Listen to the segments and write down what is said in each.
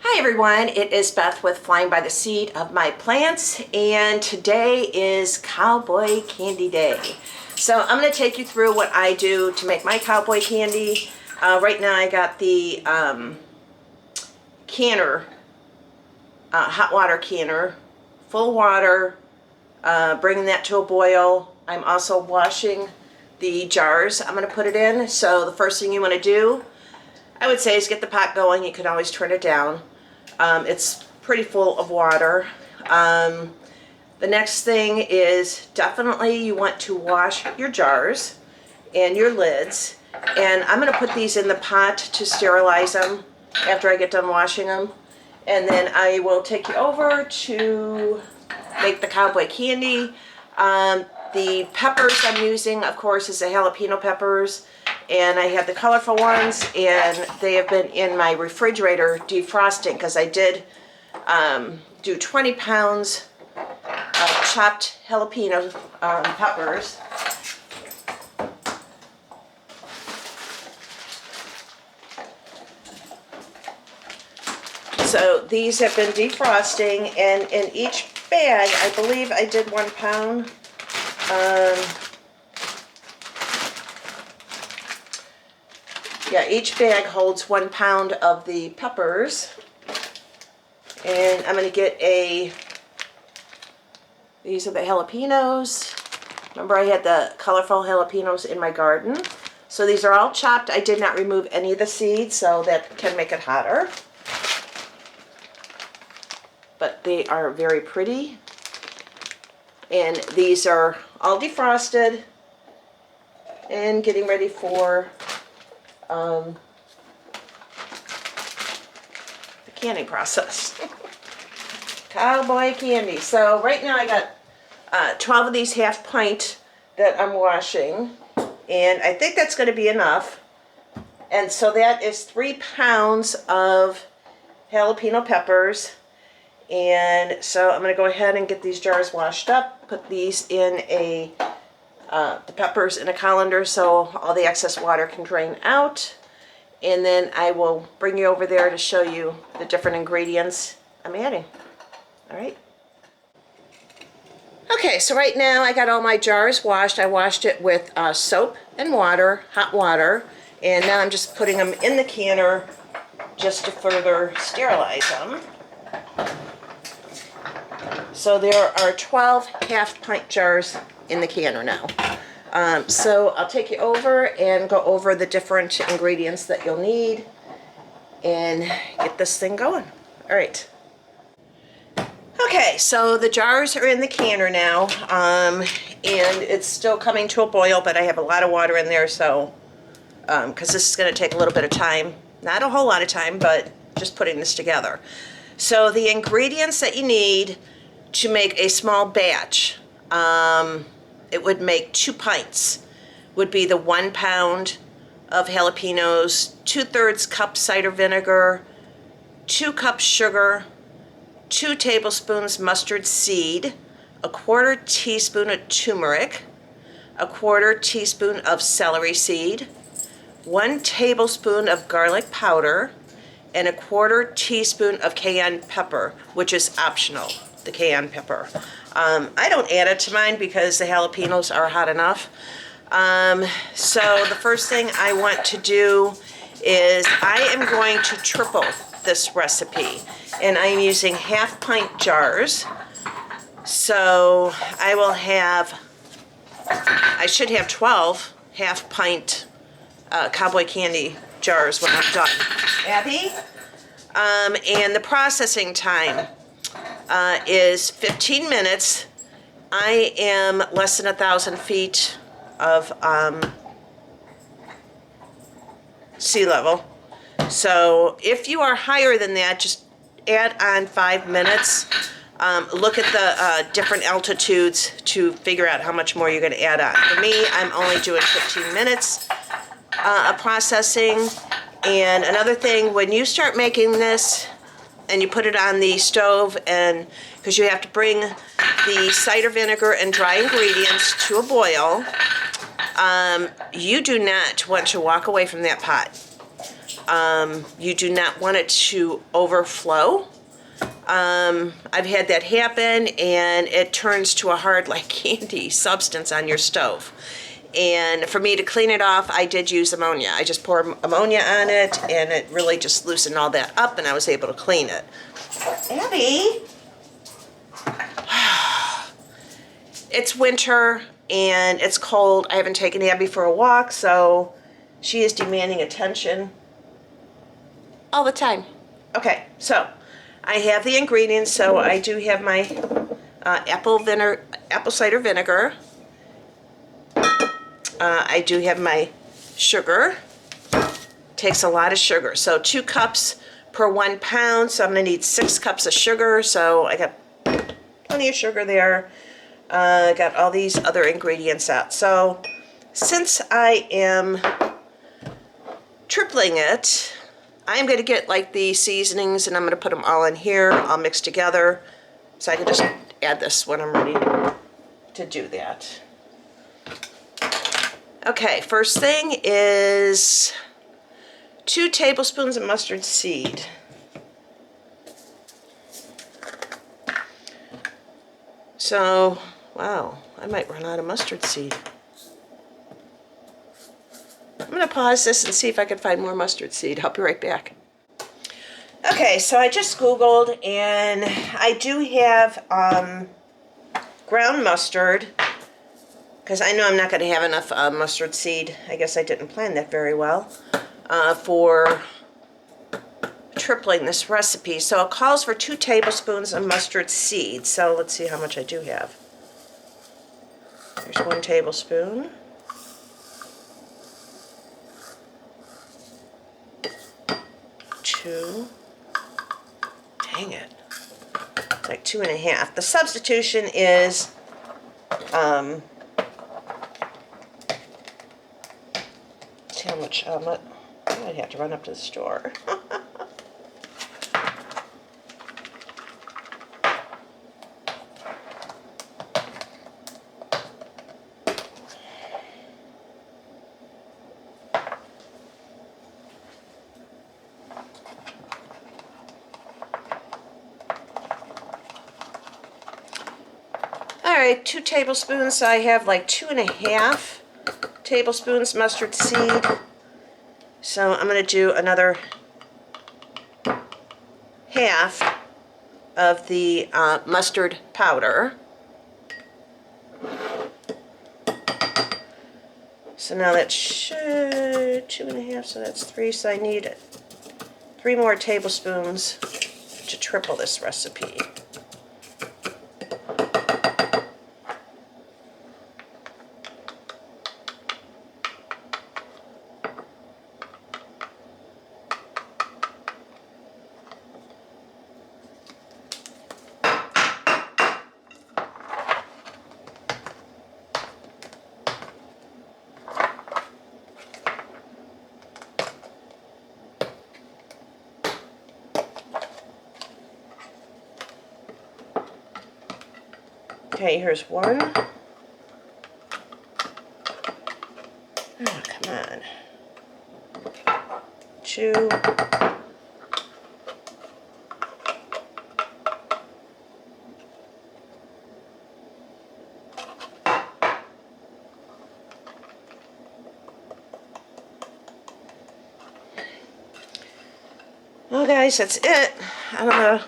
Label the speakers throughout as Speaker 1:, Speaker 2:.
Speaker 1: Hi everyone, it is Beth with Flying by the Seat of My Plants, and today is Cowboy Candy Day. So I'm going to take you through what I do to make my cowboy candy. Right now I got the canner, hot water canner, full water, bringing that to a boil. I'm also washing the jars I'm going to put it in. So the first thing you want to do, I would say, is get the pot going. You can always turn it down. It's pretty full of water. The next thing is definitely you want to wash your jars and your lids. And I'm going to put these in the pot to sterilize them after I get done washing them. And then I will take you over to make the cowboy candy. The peppers I'm using, of course, is the jalapeno peppers. And I have the colorful ones, and they have been in my refrigerator defrosting because I did do 20 pounds of chopped jalapeno peppers. So these have been defrosting, and in each bag, I believe I did 1 pound. Yeah, each bag holds 1 pound of the peppers. And I'm going to get these are the jalapenos. Remember, I had the colorful jalapenos in my garden. So these are all chopped. I did not remove any of the seeds, so that can make it hotter. But they are very pretty. And these are all defrosted and getting ready for the canning process. Cowboy candy. So right now I got 12 of these half pint that I'm washing, and I think that's going to be enough. And so that is 3 pounds of jalapeno peppers. And so I'm going to go ahead and get these jars washed up, put these in the peppers in a colander so all the excess water can drain out. And then I will bring you over there to show you the different ingredients I'm adding. All right. Okay, so right now I got all my jars washed. I washed it with soap and water, hot water, and now I'm just putting them in the canner just to further sterilize them. So there are 12 half pint jars in the canner now. So I'll take you over and go over the different ingredients that you'll need and get this thing going. All right. Okay, so the jars are in the canner now, and it's still coming to a boil, but I have a lot of water in there, so because this is going to take a little bit of time. Not a whole lot of time, but just putting this together. So the ingredients that you need to make a small batch, it would make 2 pints, would be the 1 pound of jalapenos, 2/3 cup cider vinegar, 2 cups sugar, 2 tablespoons mustard seed, 1/4 teaspoon of tumeric, 1/4 teaspoon of celery seed, 1 tablespoon of garlic powder, and 1/4 teaspoon of cayenne pepper, which is optional, the cayenne pepper. I don't add it to mine because the jalapenos are hot enough. So the first thing I want to do is I am going to triple this recipe, and I'm using half pint jars. So I should have 12 half pint cowboy candy jars when I'm done. Abby? And the processing time is 15 minutes. I am less than 1,000 feet of sea level. So if you are higher than that, just add on 5 minutes. Look at the different altitudes to figure out how much more you're going to add on. For me, I'm only doing 15 minutes of processing. And another thing, when you start making this and you put it on the stove, and because you have to bring the cider vinegar and dry ingredients to a boil, you do not want to walk away from that pot. You do not want it to overflow. I've had that happen, and it turns to a hard, like candy substance on your stove. And for me to clean it off, I did use ammonia. I just poured ammonia on it, and it really just loosened all that up, and I was able to clean it. Abby! It's winter, and it's cold. I haven't taken Abby for a walk, so she is demanding attention all the time. Okay, so I have the ingredients. So I do have my apple cider vinegar. I do have my sugar. Takes a lot of sugar. So 2 cups per 1 pound. So I'm gonna need 6 cups of sugar. So I got plenty of sugar there. Got all these other ingredients out. So since I am tripling it, I'm going to get like the seasonings, and I'm going to put them all in here, all mixed together, so I can just add this when I'm ready to do that. Okay, first thing is 2 tablespoons of mustard seed. So, wow, I might run out of mustard seed. I'm going to pause this and see if I can find more mustard seed. I'll be right back. Okay, so I just Googled, and I do have ground mustard, because I know I'm not going to have enough mustard seed. I guess I didn't plan that very well for tripling this recipe. So it calls for 2 tablespoons of mustard seed. So let's see how much I do have. Here's 1 tablespoon. Dang it. It's like 2.5. The substitution is see how much I'd have to run up to the store. Alright, 2 tablespoons, so I have like 2.5 tablespoons mustard seed. So I'm going to do another half of the mustard powder. So now that's 2.5, so that's 3, so I need 3 more tablespoons to triple this recipe. Okay, here's 1. Oh, come on. 2. Well, guys, that's it. I don't know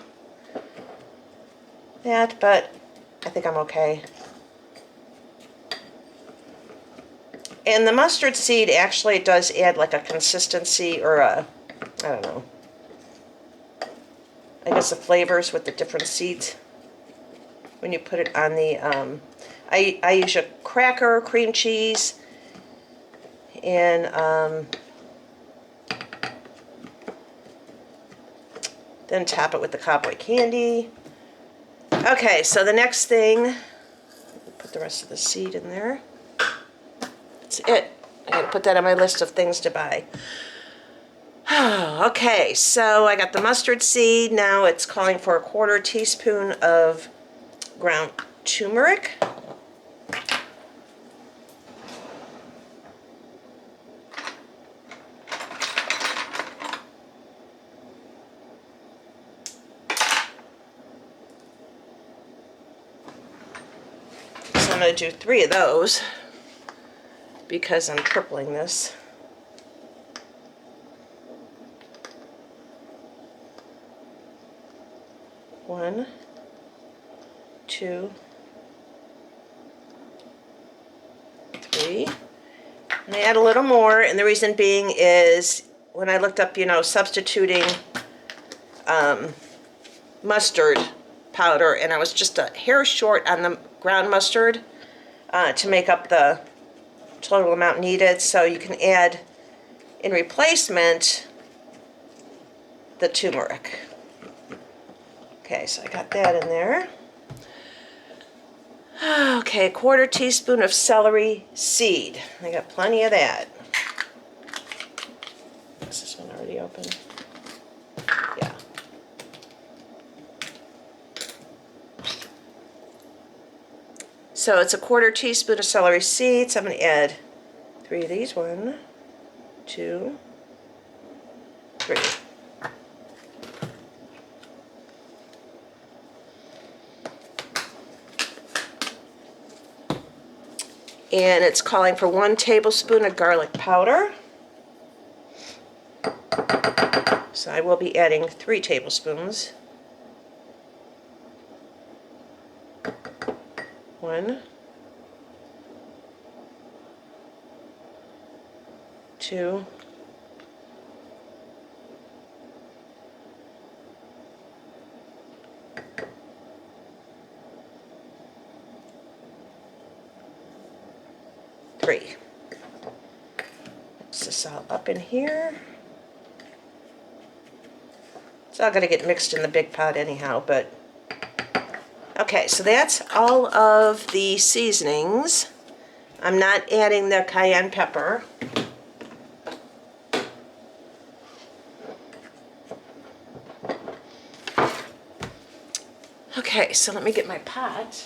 Speaker 1: that, but I think I'm okay. And the mustard seed actually does add like a consistency, or a, I don't know, I guess the flavors with the different seeds when you put it on the, I use a cracker, cream cheese, and then top it with the Cowboy candy. Okay, so the next thing, put the rest of the seed in there. That's it. I gotta put that on my list of things to buy. Okay, so I got the mustard seed. Now it's calling for 1/4 teaspoon of ground turmeric. to do 3 of those because I'm tripling this. One, 2, 3. And I add a little more, and the reason being is when I looked up, substituting mustard powder, and I was just a hair short on the ground mustard to make up the total amount needed. So you can add in replacement the turmeric. Okay, so I got that in there. Okay, 1/4 teaspoon of celery seed. I got plenty of that. Is this one already open? Yeah. So it's a 1/4 teaspoon of celery seeds. I'm going to add 3 of these. 1, 2, 3. And it's calling for 1 tablespoon of garlic powder. So I will be adding 3 tablespoons. 1, 2, 3. Mix this all up in here. It's all going to get mixed in the big pot anyhow, but okay, so that's all of the seasonings. I'm not adding the cayenne pepper. Okay, so let me get my pot.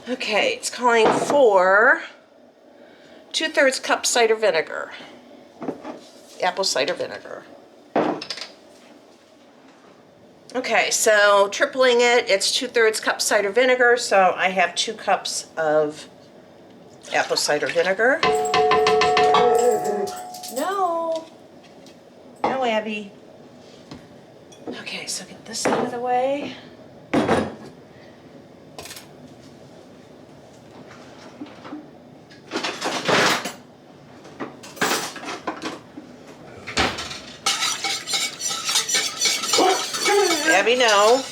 Speaker 1: Okay, it's calling for 2/3 cup cider vinegar, apple cider vinegar. Okay, so tripling it, it's 2/3 cup cider vinegar, so I have 2 cups of apple cider vinegar. No, Abby. Okay, so get this out of the way. Abby, no.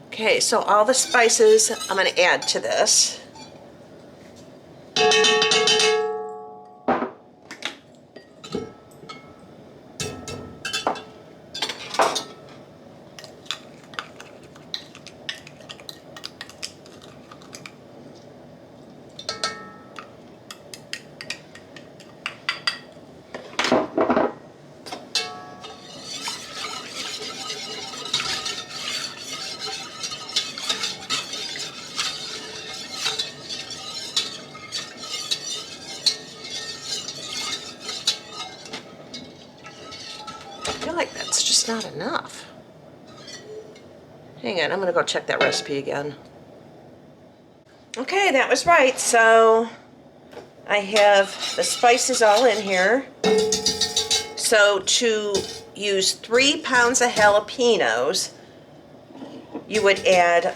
Speaker 1: Okay, so all the spices I'm going to add to this. I feel like that's just not enough. Hang on, I'm gonna go check that recipe again. Okay, that was right. So I have the spices all in here. So to use 3 pounds of jalapenos, you would add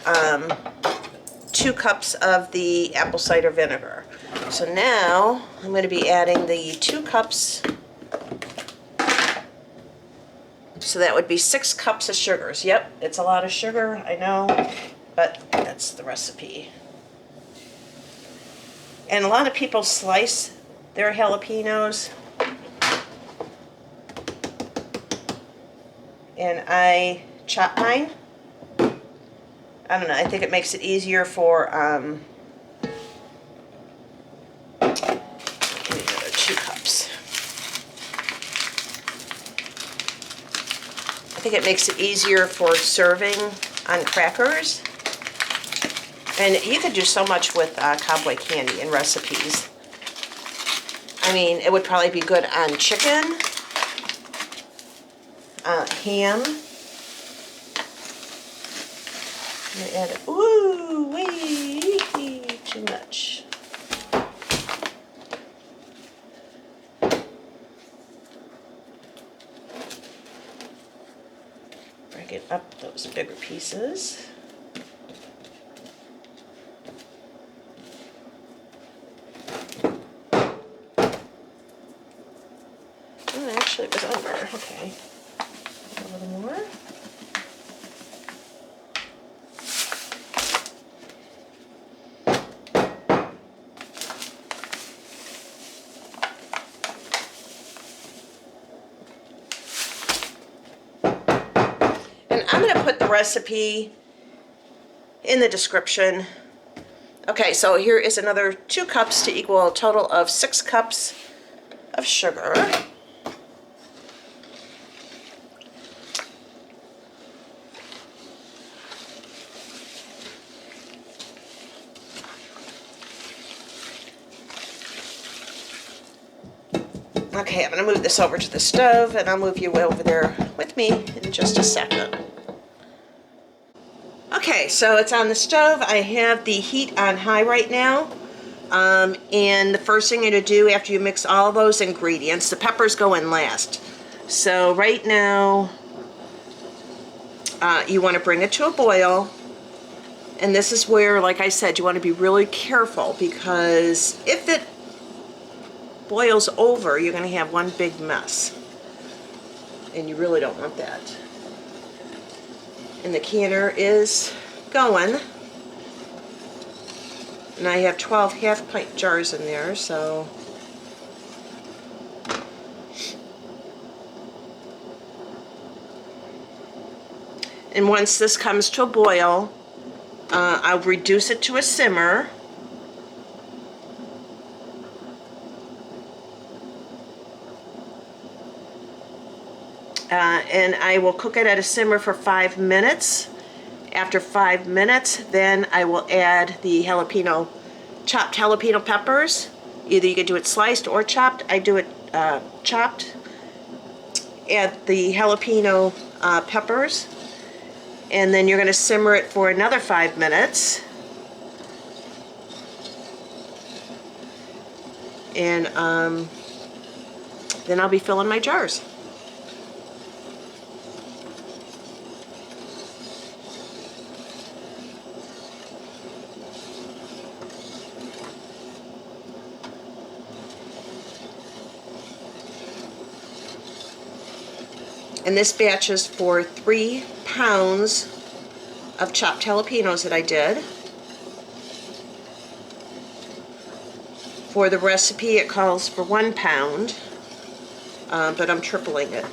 Speaker 1: 2 cups of the apple cider vinegar. So now I'm going to be adding the 2 cups. So that would be 6 cups of sugars. Yep, it's a lot of sugar, I know, but that's the recipe. And a lot of people slice their jalapenos. And I chop mine. I don't know, I think it makes it easier for, give me another 2 cups. I think it makes it easier for serving on crackers. And you could do so much with Cowboy candy and recipes. I mean, it would probably be good on chicken. ham. I'm going to add it. Ooh, way too much. Break it up those bigger pieces. Oh, actually, it was under. Okay. A little more. I'm going to put the recipe in the description. Okay, so here is another 2 cups to equal a total of 6 cups of sugar. Okay, I'm going to move this over to the stove, and I'll move you over there with me in just a second. Okay, so it's on the stove. I have the heat on high right now. And the first thing you're going to do after you mix all those ingredients, the peppers go in last. So right now, you want to bring it to a boil. And this is where, like I said, you want to be really careful, because if it boils over, you're going to have one big mess. And you really don't want that. And the canner is going. And I have 12 half-pint jars in there, so. And once this comes to a boil, I'll reduce it to a simmer. And I will cook it at a simmer for 5 minutes. After 5 minutes, then I will add the chopped jalapeno peppers. Either you can do it sliced or chopped. I do it chopped. Add the jalapeno peppers. And then you're going to simmer it for another 5 minutes. And then I'll be filling my jars. And this batch is for 3 pounds of chopped jalapenos that I did. For the recipe, it calls for 1 pound, but I'm tripling it.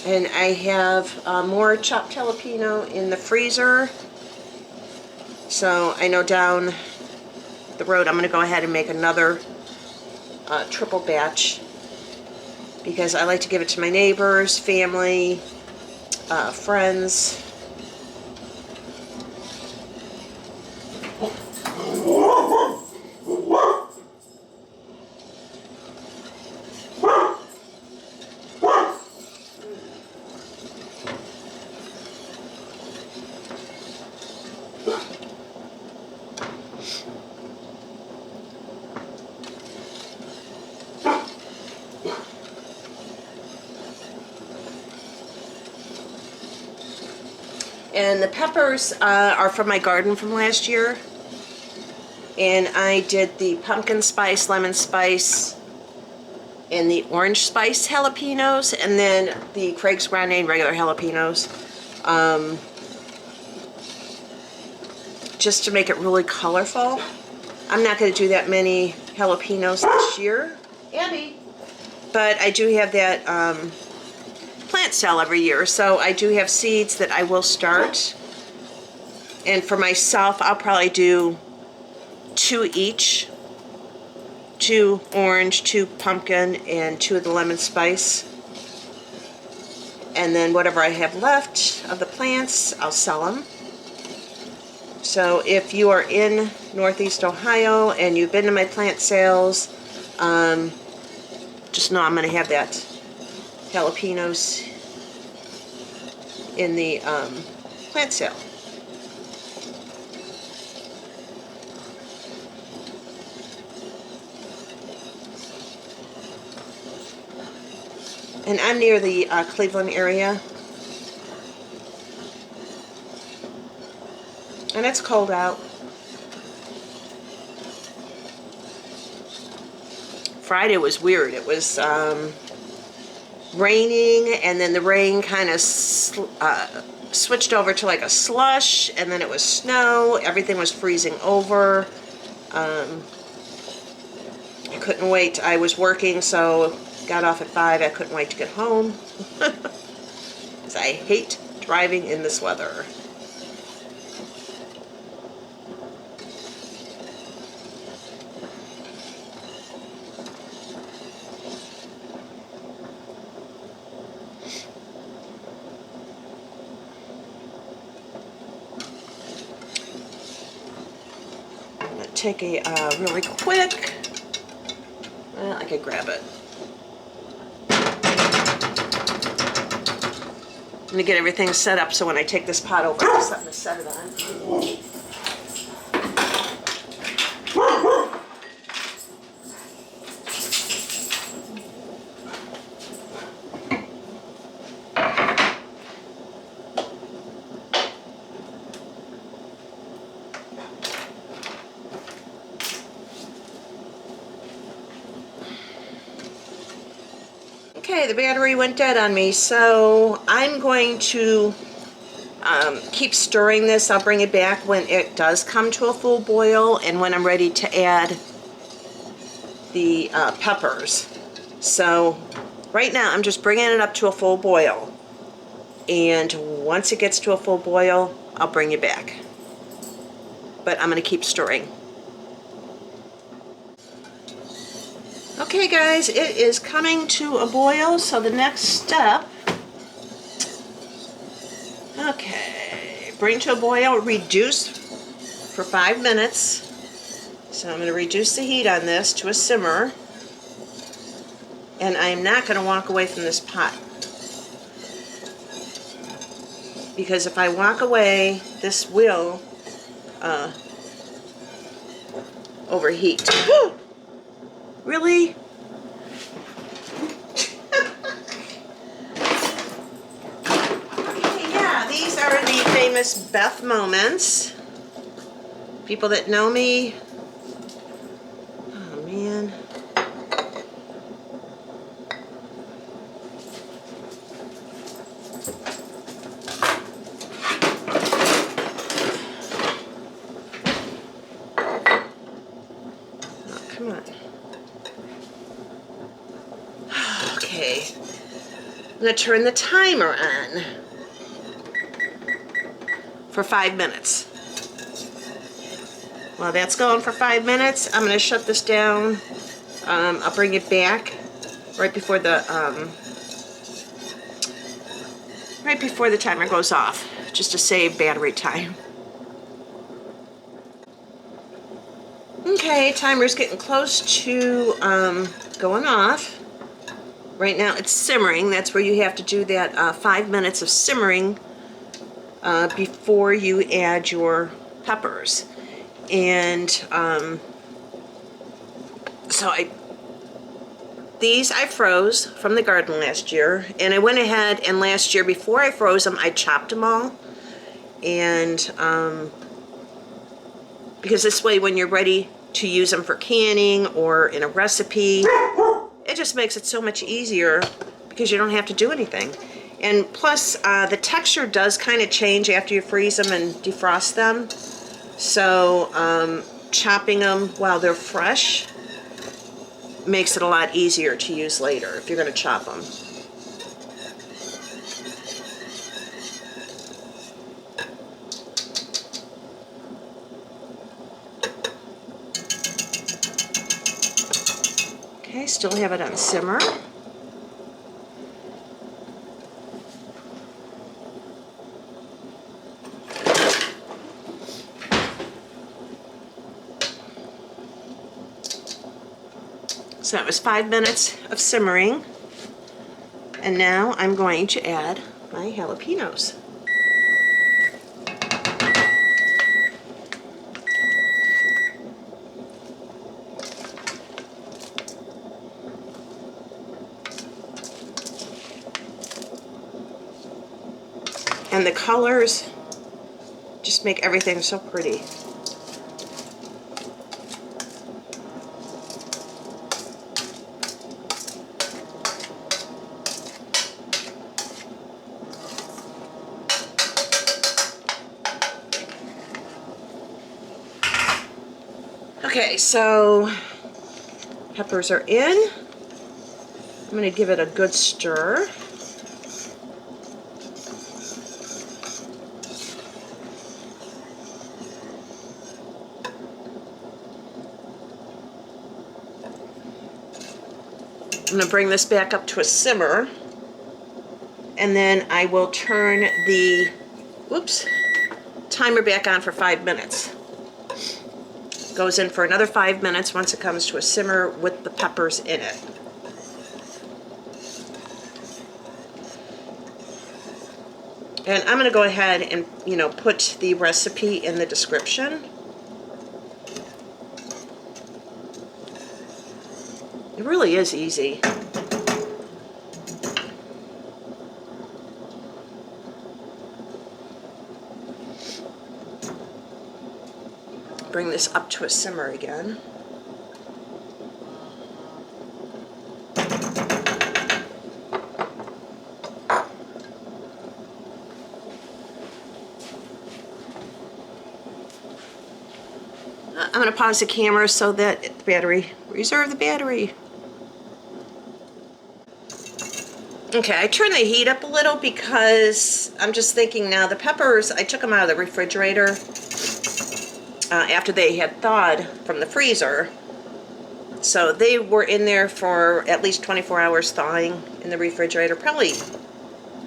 Speaker 1: And I have more chopped jalapeno in the freezer. So I know down the road I'm going to go ahead and make another triple batch, because I like to give it to my neighbors, family, friends. And the peppers are from my garden from last year. And I did the pumpkin spice, lemon spice, and the orange spice jalapenos, and then the Craig's Grande regular jalapenos. Just to make it really colorful. I'm not going to do that many jalapenos this year, Andy, but I do have that plant sale every year, so I do have seeds that I will start. And for myself, I'll probably do 2 each. 2 orange, 2 pumpkin, and 2 of the lemon spice. And then whatever I have left of the plants, I'll sell them. So if you are in Northeast Ohio and you've been to my plant sales, just know I'm going to have that jalapenos in the plant sale. And I'm near the Cleveland area. And it's cold out. Friday was weird. It was raining, and then the rain kind of switched over to like a slush, and then it was snow. Everything was freezing over. I couldn't wait. I was working, so got off at 5. I couldn't wait to get home. 'Cause I hate driving in this weather. Take a really quick, well, I could grab it. I'm going to get everything set up so when I take this pot over, I have something to set it on. Okay, the battery went dead on me, so I'm going to keep stirring this. I'll bring it back when it does come to a full boil and when I'm ready to add the peppers. So right now I'm just bringing it up to a full boil, and once it gets to a full boil, I'll bring you back. But I'm going to keep stirring. Okay guys, it is coming to a boil, so the next step, okay, bring to a boil, reduce for 5 minutes. So I'm going to reduce the heat on this to a simmer, and I'm not going to walk away from this pot, because if I walk away, this will overheat. Really? Yeah, these are the famous Beth moments. People that know me. Oh man. Oh, come on. Okay, I'm going to turn the timer on for 5 minutes. While that's going for 5 minutes, I'm going to shut this down. I'll bring it back right before the timer goes off, just to save battery time. Okay, timer's getting close to going off. Right now it's simmering. That's where you have to do that 5 minutes of simmering before you add your peppers. And so these I froze from the garden last year, and I went ahead and last year before I froze them I chopped them all, and because this way when you're ready to use them for canning or in a recipe, it just makes it so much easier because you don't have to do anything. And plus, the texture does kind of change after you freeze them and defrost them. So chopping them while they're fresh makes it a lot easier to use later if you're going to chop them. Okay, still have it on simmer. So that was 5 minutes of simmering. And now I'm going to add my jalapenos. And the colors just make everything so pretty. Okay, so peppers are in. I'm going to give it a good stir. I'm going to bring this back up to a simmer, and then I will turn the timer back on for 5 minutes. Goes in for another 5 minutes once it comes to a simmer with the peppers in it. And I'm going to go ahead and, put the recipe in the description. It really is easy. Bring this up to a simmer again. I'm going to pause the camera so that the battery, reserve the battery. Okay, I turned the heat up a little because I'm just thinking now the peppers, I took them out of the refrigerator after they had thawed from the freezer. So they were in there for at least 24 hours thawing in the refrigerator. Probably,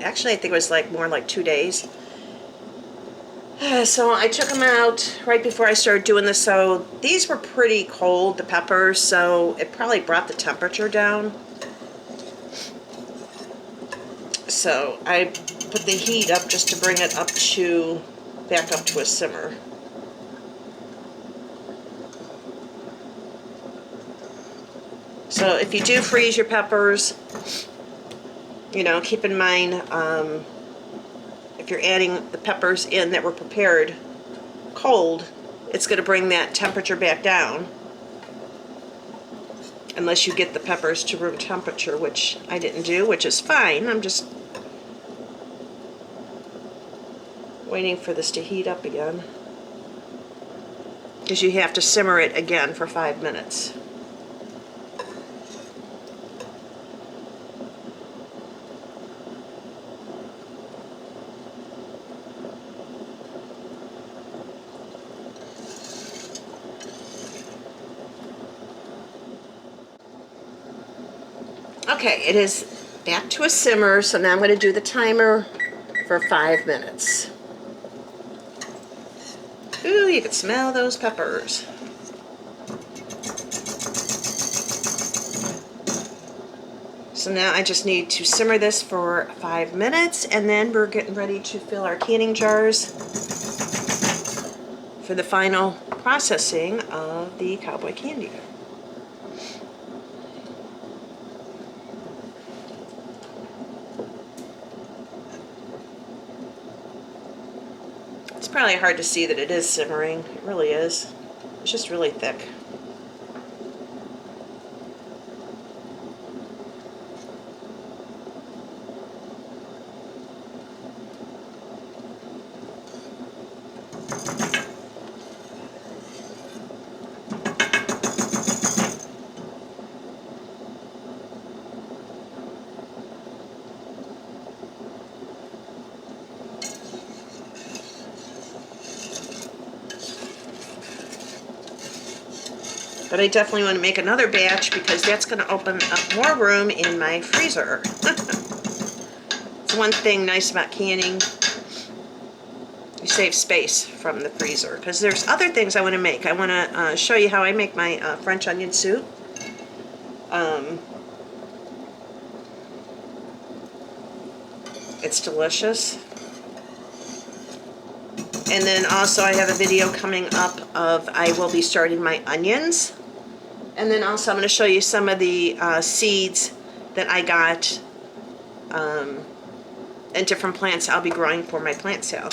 Speaker 1: actually I think it was more like 2 days. So I took them out right before I started doing this. So these were pretty cold, the peppers, so it probably brought the temperature down. So I put the heat up just to bring it back up to a simmer. So if you do freeze your peppers, keep in mind, if you're adding the peppers in that were prepared cold, it's going to bring that temperature back down. Unless you get the peppers to room temperature, which I didn't do, which is fine. I'm just waiting for this to heat up again, because you have to simmer it again for 5 minutes. Okay, it is back to a simmer, so now I'm going to do the timer for 5 minutes. Ooh, you can smell those peppers. So now I just need to simmer this for 5 minutes, and then we're getting ready to fill our canning jars for the final processing of the Cowboy candy. It's probably hard to see that it is simmering. It really is. It's just really thick. But I definitely want to make another batch because that's going to open up more room in my freezer. It's one thing nice about canning. You save space from the freezer. Because there's other things I want to make. I want to show you how I make my French onion soup. It's delicious. And then also I have a video coming up of I will be starting my onions. And then also I'm going to show you some of the seeds that I got and different plants I'll be growing for my plant sale.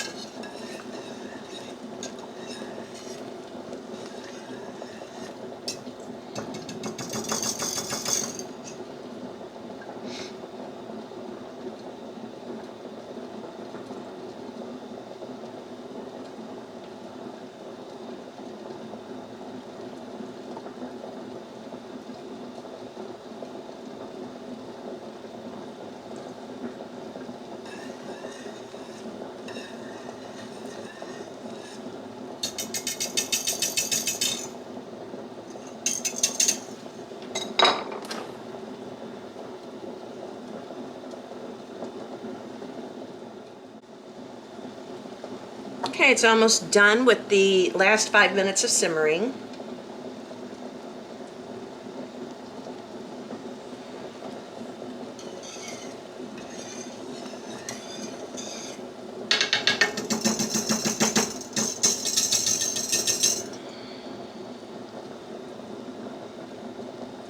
Speaker 1: Okay, it's almost done with the last 5 minutes of simmering.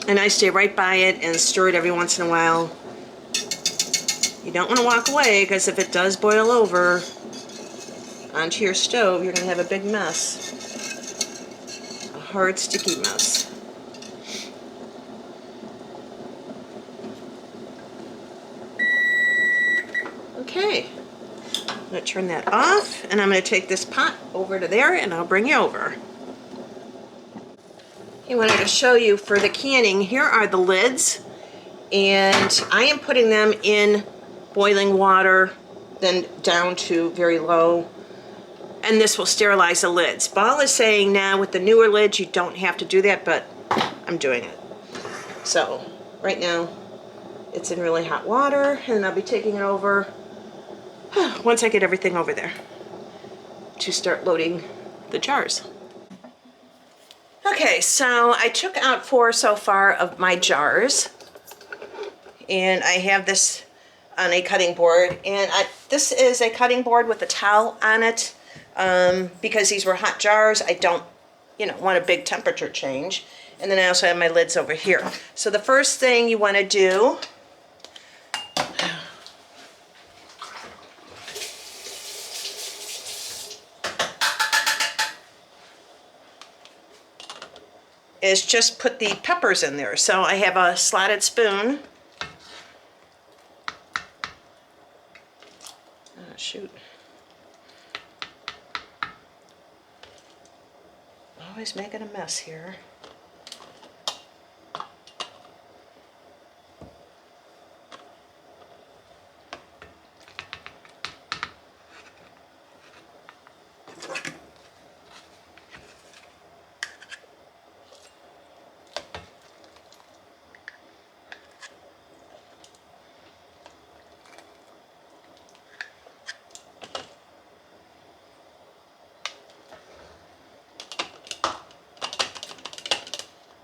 Speaker 1: And I stay right by it and stir it every once in a while. You don't want to walk away, because if it does boil over onto your stove, you're going to have a big mess. A hard, sticky mess. Okay, I'm going to turn that off, and I'm going to take this pot over to there, and I'll bring you over. I wanted to show you for the canning, here are the lids, and I am putting them in boiling water, then down to very low, and this will sterilize the lids. Ball is saying now with the newer lids you don't have to do that, but I'm doing it. So right now it's in really hot water, and I'll be taking it over once I get everything over there to start loading the jars. Okay, so I took out 4 so far of my jars, and I have this on a cutting board, and this is a cutting board with a towel on it, because these were hot jars. I don't, want a big temperature change. And then I also have my lids over here. So the first thing you want to do is just put the peppers in there. So I have a slotted spoon. Oh, shoot. Always making a mess here.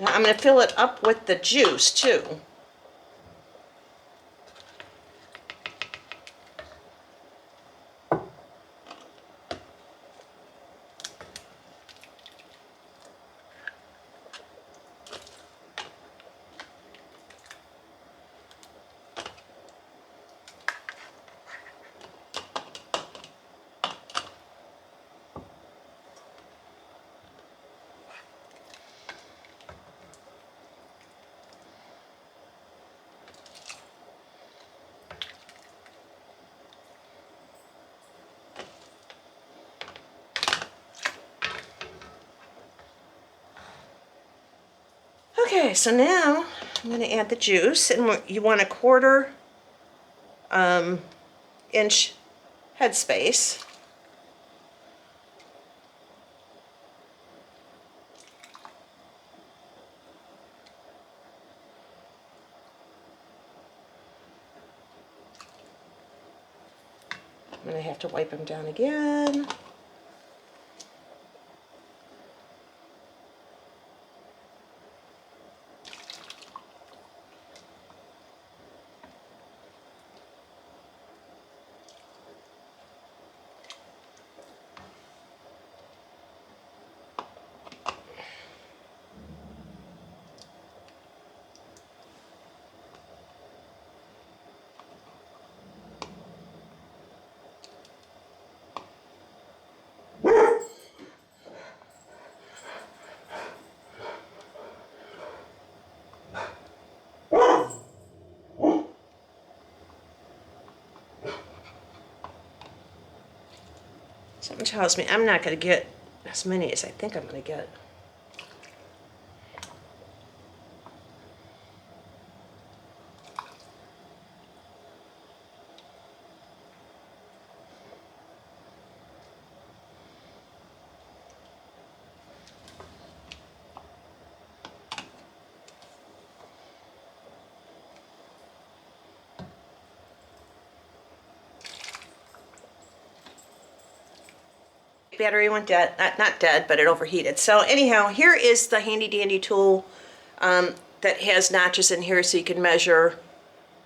Speaker 1: Now I'm going to fill it up with the juice too. Okay, so now I'm going to add the juice, and you want a 1/4 inch headspace. I'm going to have to wipe them down again. Something tells me I'm not going to get as many as I think I'm going to get. Battery went dead, not dead, but it overheated. So anyhow, here is the handy dandy tool that has notches in here so you can measure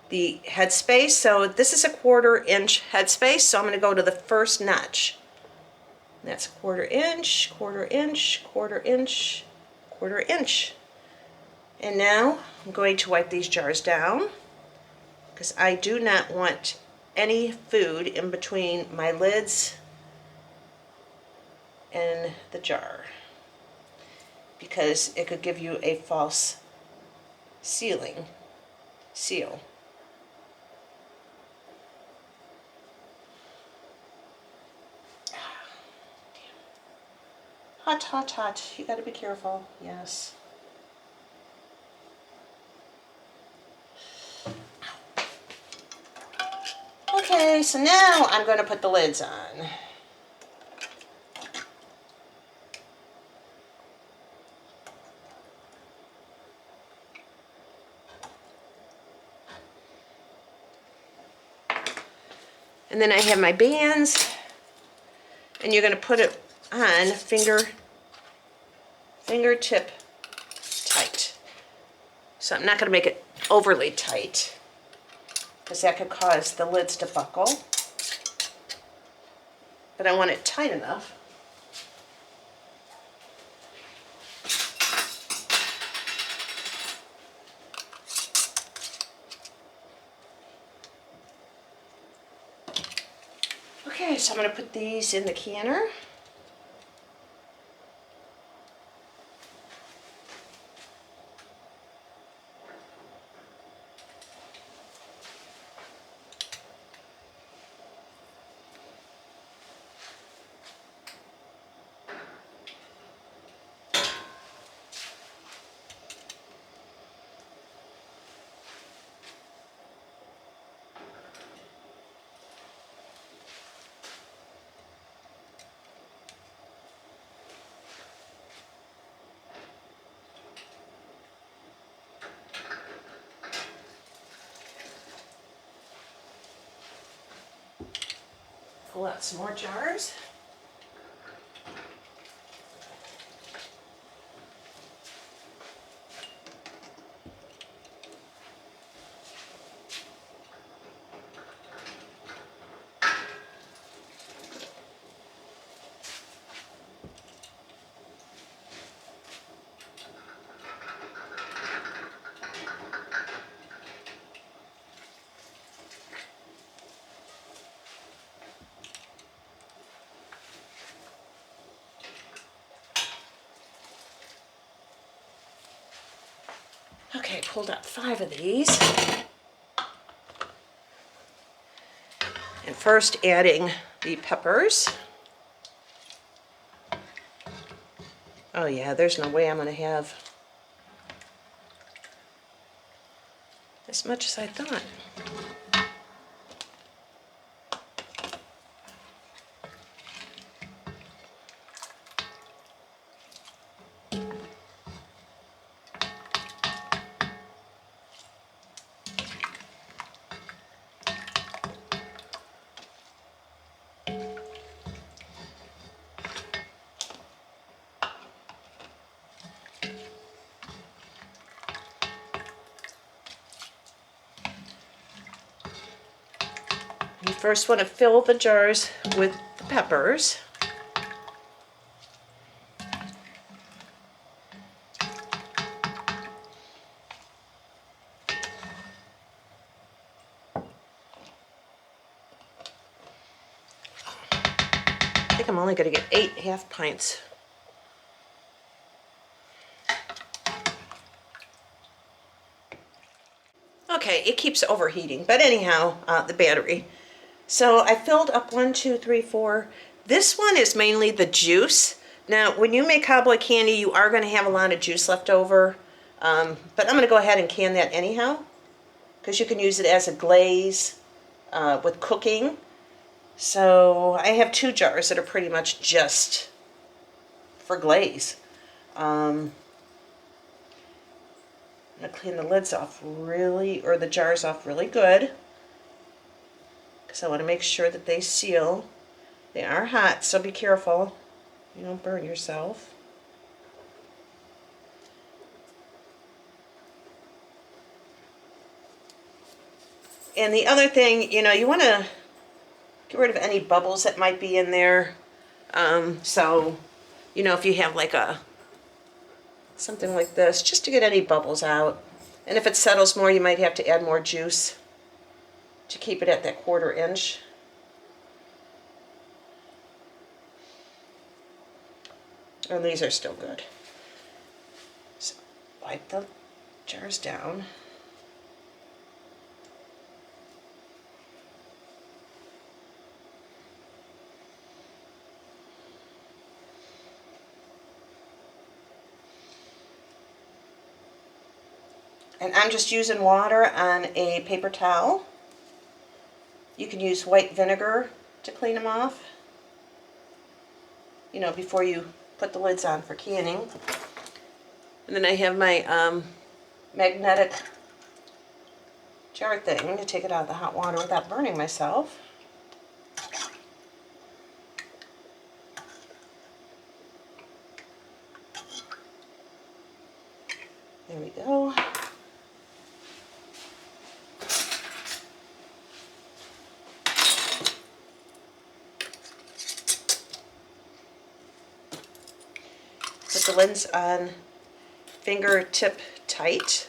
Speaker 1: the headspace. So this is a 1/4 inch headspace, so I'm going to go to the first notch. That's 1/4 inch, 1/4 inch, 1/4 inch, 1/4 inch. And now I'm going to wipe these jars down because I do not want any food in between my lids and the jar, because it could give you a false seal. Hot, hot, hot. You gotta be careful. Yes. Okay, so now I'm going to put the lids on. And then I have my bands, and you're going to put it on fingertip tight. So I'm not going to make it overly tight because that could cause the lids to buckle. But I want it tight enough. Okay, so I'm going to put these in the canner. Pull out some more jars. Okay, pulled out 5 of these. And first adding the peppers. Oh yeah, there's no way I'm going to have as much as I thought. You first want to fill the jars with the peppers. I think I'm only going to get 8 half pints. Okay, it keeps overheating, but anyhow, the battery. So I filled up 1, 2, 3, 4, This one is mainly the juice. Now, when you make cowboy candy, you are going to have a lot of juice left over. But I'm going to go ahead and can that anyhow, because you can use it as a glaze with cooking. So I have 2 jars that are pretty much just for glaze. I'm going to clean the lids off or the jars off really good, because I want to make sure that they seal. They are hot, so be careful. You don't burn yourself. And the other thing, you want to get rid of any bubbles that might be in there. So, if you have like something like this, just to get any bubbles out. And if it settles more, you might have to add more juice to keep it at that 1/4 inch. And these are still good. So wipe the jars down. And I'm just using water on a paper towel. You can use white vinegar to clean them off, before you put the lids on for canning. And then I have my magnetic jar thing to take it out of the hot water without burning myself. There we go. Put the lids on fingertip tight.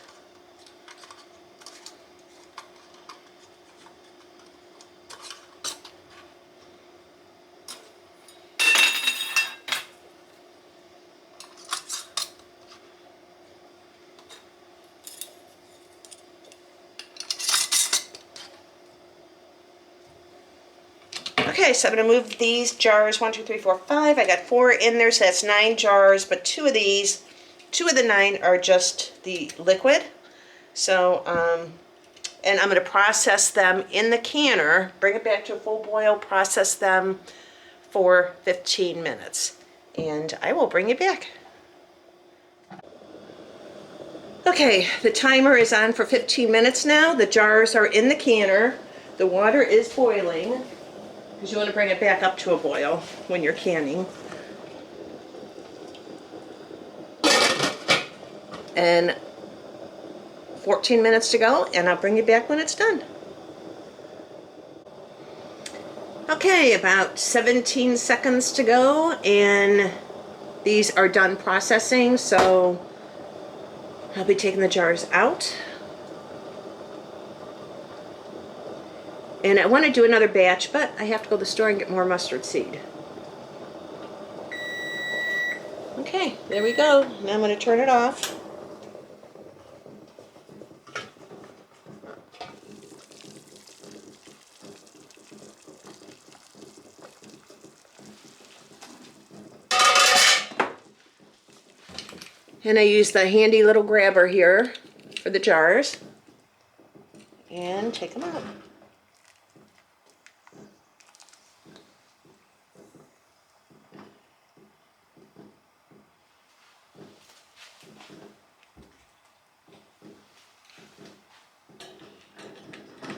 Speaker 1: Okay, so I'm going to move these jars, 1, 2, 3, 4, 5. I got 4 in there, so that's 9 jars, but 2 of the 9 are just the liquid. So, and I'm going to process them in the canner, bring it back to a full boil, process them for 15 minutes. And I will bring you back. Okay, the timer is on for 15 minutes now. The jars are in the canner. The water is boiling, because you want to bring it back up to a boil when you're canning. And 14 minutes to go, and I'll bring you back when it's done. Okay, about 17 seconds to go, and these are done processing, so I'll be taking the jars out. And I want to do another batch, but I have to go to the store and get more mustard seed. Okay, there we go. Now I'm going to turn it off. And I use the handy little grabber here for the jars. And take them out.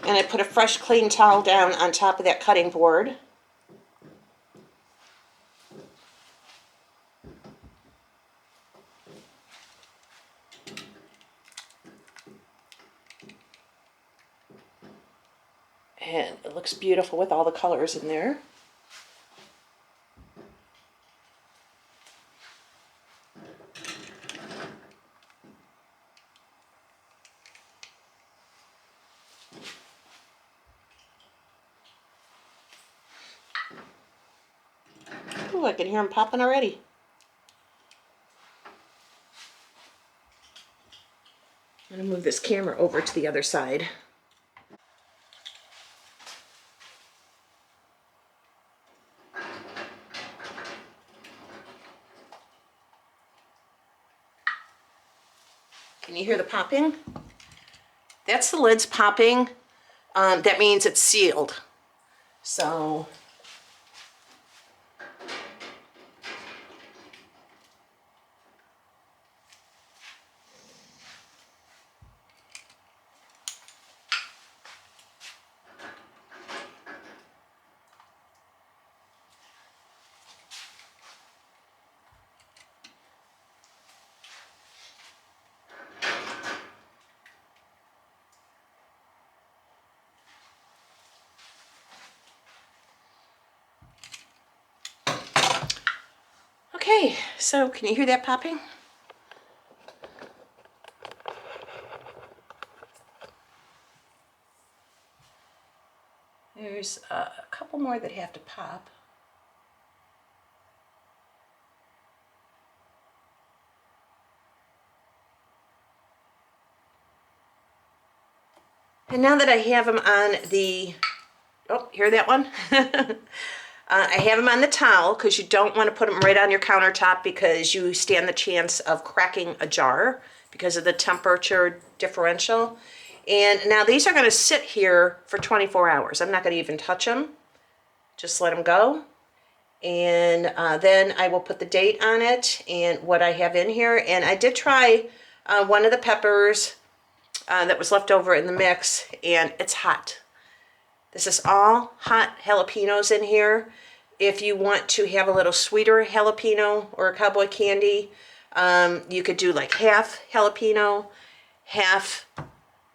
Speaker 1: And I put a fresh, clean towel down on top of that cutting board. And it looks beautiful with all the colors in there. Ooh, I can hear them popping already. I'm going to move this camera over to the other side. Can you hear the popping? That's the lids popping. That means it's sealed. So okay, so can you hear that popping? There's a couple more that have to pop. And now that I have them on the, oh, hear that one? I have them on the towel because you don't want to put them right on your countertop because you stand the chance of cracking a jar because of the temperature differential. And now these are going to sit here for 24 hours. I'm not going to even touch them. Just let them go. And then I will put the date on it and what I have in here. And I did try one of the peppers that was left over in the mix, and it's hot. This is all hot jalapenos in here. If you want to have a little sweeter jalapeno or a cowboy candy, you could do like half jalapeno, half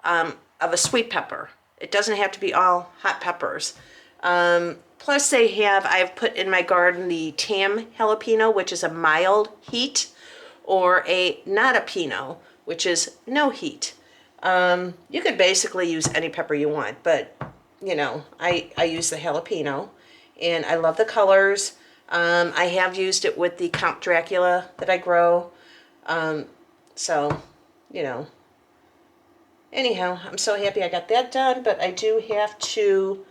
Speaker 1: of a sweet pepper. It doesn't have to be all hot peppers. Plus I've put in my garden the tam jalapeno, which is a mild heat, or a not a pino, which is no heat. You could basically use any pepper you want, but you know, I use the jalapeno, and I love the colors. I have used it with the Count Dracula that I grow. So, you know, anyhow, I'm so happy I got that done, but I do have to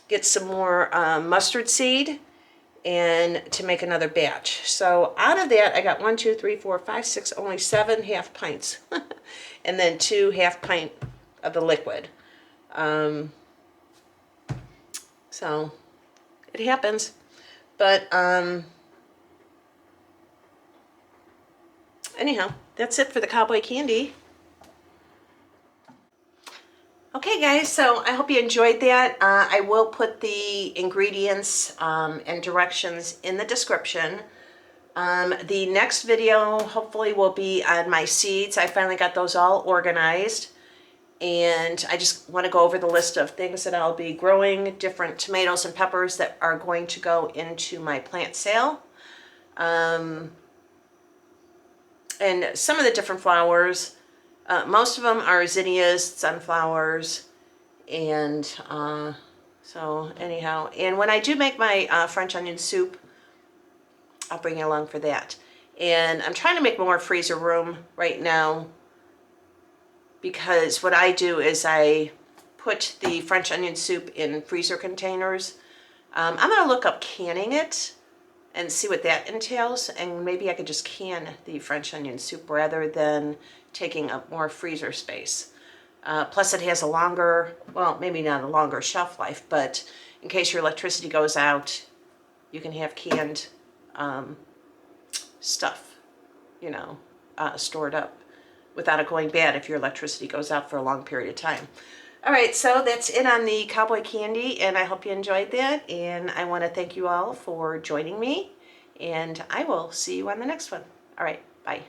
Speaker 1: get some more mustard seed and to make another batch. So out of that, I got 1, 2, 3, 4, 5, 6, only 7 half pints. And then 2 half pint of the liquid. So it happens. But anyhow, that's it for the cowboy candy. Okay guys, so I hope you enjoyed that. I will put the ingredients and directions in the description. The next video hopefully will be on my seeds. I finally got those all organized, and I just want to go over the list of things that I'll be growing, different tomatoes and peppers that are going to go into my plant sale. And some of the different flowers, most of them are zinnias, sunflowers, and so anyhow, and when I do make my French onion soup, I'll bring you along for that. And I'm trying to make more freezer room right now, because what I do is I put the French onion soup in freezer containers. I'm going to look up canning it and see what that entails, and maybe I could just can the French onion soup rather than taking up more freezer space. Plus it has a longer, well, maybe not a longer shelf life, but in case your electricity goes out, you can have canned stuff, you know, stored up without it going bad if your electricity goes out for a long period of time. All right, so that's it on the cowboy candy, and I hope you enjoyed that, and I want to thank you all for joining me, and I will see you on the next one. All right, bye.